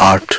8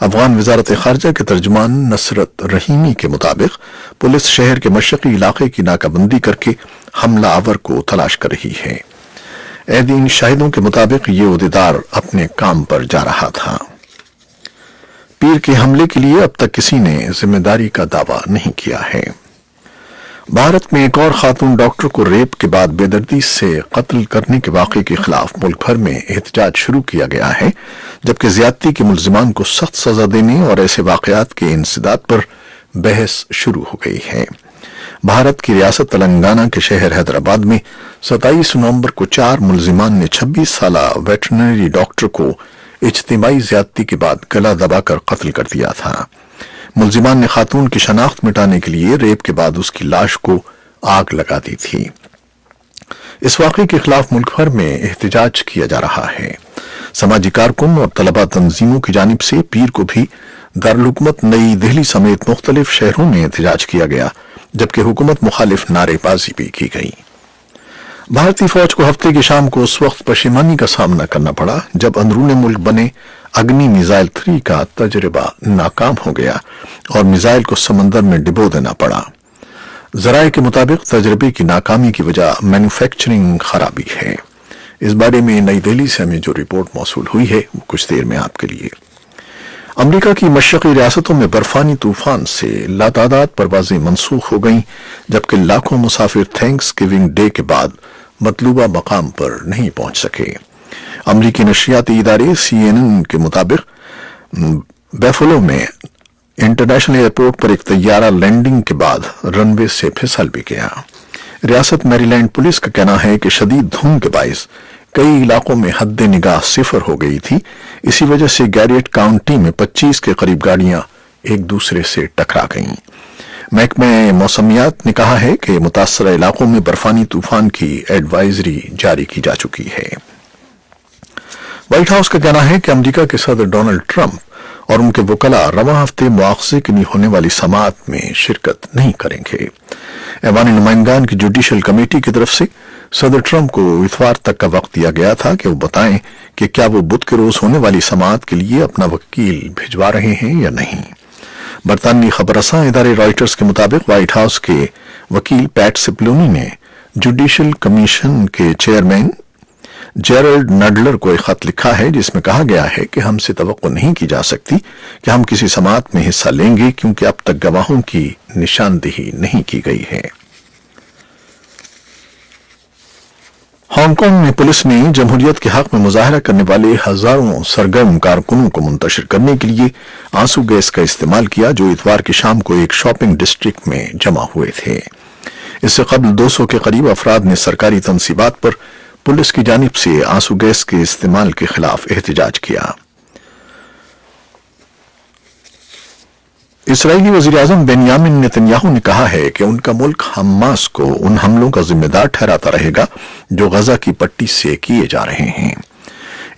افغان وزارت خارجہ کے ترجمان نصرت رحیمی کے مطابق پولیس شہر کے مشرقی علاقے کی ناکہ بندی کر کے حملہ آور کو تلاش کر رہی ہے۔ عہدین شاہدوں کے مطابق یہ عہدیدار اپنے کام پر جا رہا تھا۔ پیر کے حملے کے لیے اب تک کسی نے ذمہ داری کا دعویٰ نہیں کیا ہے۔ بھارت میں ایک اور خاتون ڈاکٹر کو ریپ کے بعد بے دردی سے قتل کرنے کے واقعے کے خلاف ملک بھر میں احتجاج شروع کیا گیا ہے، جبکہ زیادتی کے ملزمان کو سخت سزا دینے اور ایسے واقعات کے انسداد پر بحث شروع ہو گئی ہے۔ بھارت کی ریاست تلنگانہ کے شہر حیدرآباد میں 27 نومبر کو 4 ملزمان نے 26 سالہ ویٹرنری ڈاکٹر کو اجتماعی زیادتی کے بعد گلا دبا کر قتل کر دیا تھا۔ ملزمان نے خاتون کی شناخت مٹانے کے لیے ریپ کے بعد اس کی لاش کو آگ لگا دی تھی۔ اس واقعے کے خلاف ملک بھر میں احتجاج کیا جا رہا ہے۔ سماجی کارکن اور طلبہ تنظیموں کی جانب سے پیر کو بھی دارالحکومت نئی دہلی سمیت مختلف شہروں میں احتجاج کیا گیا، جبکہ حکومت مخالف نعرے بازی بھی کی گئی۔ بھارتی فوج کو ہفتے کی شام کو اس وقت پشیمانی کا سامنا کرنا پڑا جب اندرون ملک بنے اگنی میزائل 3 کا تجربہ ناکام ہو گیا اور میزائل کو سمندر میں ڈبو دینا پڑا۔ ذرائع کے مطابق تجربے کی ناکامی کی وجہ مینوفیکچرنگ خرابی ہے۔ اس بارے میں نئی دہلی سے ہمیں جو رپورٹ موصول ہوئی ہے وہ کچھ دیر میں آپ کے لیے۔ امریکہ کی مشرقی ریاستوں میں برفانی طوفان سے لاتعداد پروازیں منسوخ ہو گئیں، جبکہ لاکھوں مسافر تھینکس گیونگ ڈے کے بعد مطلوبہ مقام پر نہیں پہنچ سکے۔ امریکی نشریاتی ادارے CNN کے مطابق بیفلو میں انٹرنیشنل ایئرپورٹ پر ایک طیارہ لینڈنگ کے بعد رن وے سے پھسل بھی گیا۔ ریاست میری لینڈ پولیس کا کہنا ہے کہ شدید دھند کے باعث کئی علاقوں میں حد نگاہ 0 ہو گئی تھی۔ اسی وجہ سے گیریٹ کاؤنٹی میں 25 کے قریب گاڑیاں ایک دوسرے سے ٹکرا گئیں۔ محکمہ موسمیات نے کہا ہے کہ متاثرہ علاقوں میں برفانی طوفان کی ایڈوائزری جاری کی جا چکی ہے۔ وائٹ ہاؤس کا کہنا ہے کہ امریکہ کے صدر ڈونلڈ ٹرمپ اور ان کے وکلاء رواں ہفتے مواخذے کے لیے ہونے والی سماعت میں شرکت نہیں کریں گے۔ ایوان نمائندگان کی جوڈیشل کمیٹی کی طرف سے صدر ٹرمپ کو اتوار تک کا وقت دیا گیا تھا کہ وہ بتائیں کہ کیا وہ بدھ کے روز ہونے والی سماعت کے لیے اپنا وکیل بھجوا رہے ہیں یا نہیں۔ برطانوی خبر رساں ادارے رائٹرز کے مطابق وائٹ ہاؤس کے وکیل پیٹ سپلونی نے جوڈیشل کمیشن کے چیئرمین جیرلڈ نڈلر کو ایک خط لکھا ہے جس میں کہا گیا ہے کہ ہم سے توقع نہیں کی جا سکتی کہ ہم کسی سماعت میں حصہ لیں گے کیونکہ اب تک گواہوں کی نشاندہی نہیں کی گئی ہے۔ ہانگ کانگ میں پولیس نے جمہوریت کے حق میں مظاہرہ کرنے والے ہزاروں سرگرم کارکنوں کو منتشر کرنے کے لیے آنسو گیس کا استعمال کیا جو اتوار کی شام کو ایک شاپنگ ڈسٹرکٹ میں جمع ہوئے تھے۔ اس سے قبل 200 کے قریب افراد نے سرکاری تنصیبات پر پولیس کی جانب سے آنسو گیس کے استعمال کے خلاف احتجاج کیا۔ اسرائیلی وزیراعظم بنیامین نتنیاہو نے کہا ہے کہ ان کا ملک حماس کو ان حملوں کا ذمہ دار ٹھہراتا رہے گا جو غزہ کی پٹی سے کیے جا رہے ہیں۔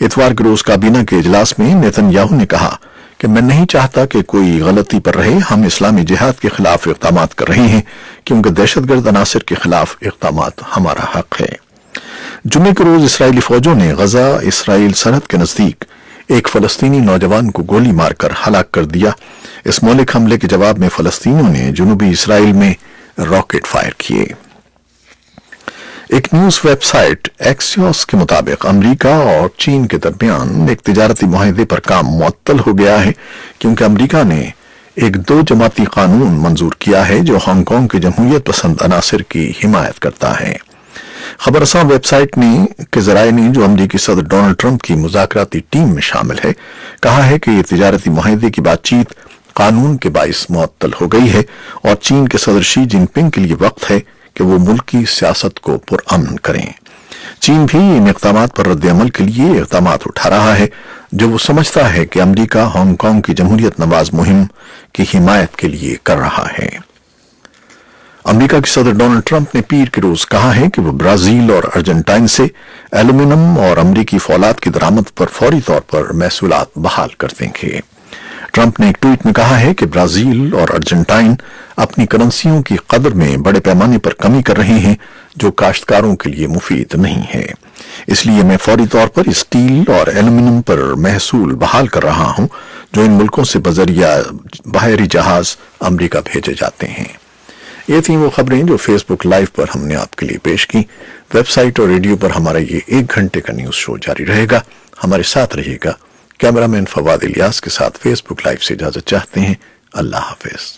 اتوار کے روز کابینہ کے اجلاس میں نتنیاہو نے کہا کہ میں نہیں چاہتا کہ کوئی غلطی پر رہے، ہم اسلامی جہاد کے خلاف اقدامات کر رہے ہیں کیونکہ دہشت گرد عناصر کے خلاف اقدامات ہمارا حق ہے۔ جمعے کے روز اسرائیلی فوجوں نے غزہ اسرائیل سرحد کے نزدیک ایک فلسطینی نوجوان کو گولی مار کر ہلاک کر دیا۔ اس مہلک حملے کے جواب میں فلسطینیوں نے جنوبی اسرائیل میں راکٹ فائر کیے۔ ایک نیوز ویب سائٹ ایکسیوس کے مطابق امریکہ اور چین کے درمیان ایک تجارتی معاہدے پر کام معطل ہو گیا ہے کیونکہ امریکہ نے ایک 2 جماعتی قانون منظور کیا ہے جو ہانگ کانگ کے جمہوریت پسند عناصر کی حمایت کرتا ہے۔ خبر رساں ویب سائٹ کے ذرائع نے جو امریکی صدر ڈونلڈ ٹرمپ کی مذاکراتی ٹیم میں شامل ہے کہا ہے کہ یہ تجارتی معاہدے کی بات چیت قانون کے باعث معطل ہو گئی ہے اور چین کے صدر شی جن پنگ کے لیے وقت ہے کہ وہ ملکی سیاست کو پرامن کریں۔ چین بھی ان اقدامات پر رد عمل کے لیے اقدامات اٹھا رہا ہے جو وہ سمجھتا ہے کہ امریکہ ہانگ کانگ کی جمہوریت نواز مہم کی حمایت کے لیے کر رہا ہے۔ امریکہ کے صدر ڈونلڈ ٹرمپ نے پیر کے روز کہا ہے کہ وہ برازیل اور ارجنٹائن سے ایلومینیم اور امریکی فولاد کی درآمد پر فوری طور پر محصولات بحال کر دیں گے۔ ٹرمپ نے ایک ٹویٹ میں کہا ہے کہ برازیل اور ارجنٹائن اپنی کرنسیوں کی قدر میں بڑے پیمانے پر کمی کر رہے ہیں جو کاشتکاروں کے لیے مفید نہیں ہے، اس لیے میں فوری طور پر اسٹیل اور ایلومینیم پر محصول بحال کر رہا ہوں جو ان ملکوں سے بذریعہ بحری جہاز امریکہ بھیجے جاتے ہیں۔ یہ تھیں وہ خبریں جو فیس بک لائیو پر ہم نے آپ کے لیے پیش کی۔ ویب سائٹ اور ریڈیو پر ہمارا یہ 1 گھنٹے کا نیوز شو جاری رہے گا، ہمارے ساتھ رہیے گا۔ کیمرہ مین فواد الیاس کے ساتھ فیس بک لائیو سے اجازت چاہتے ہیں۔ اللہ حافظ۔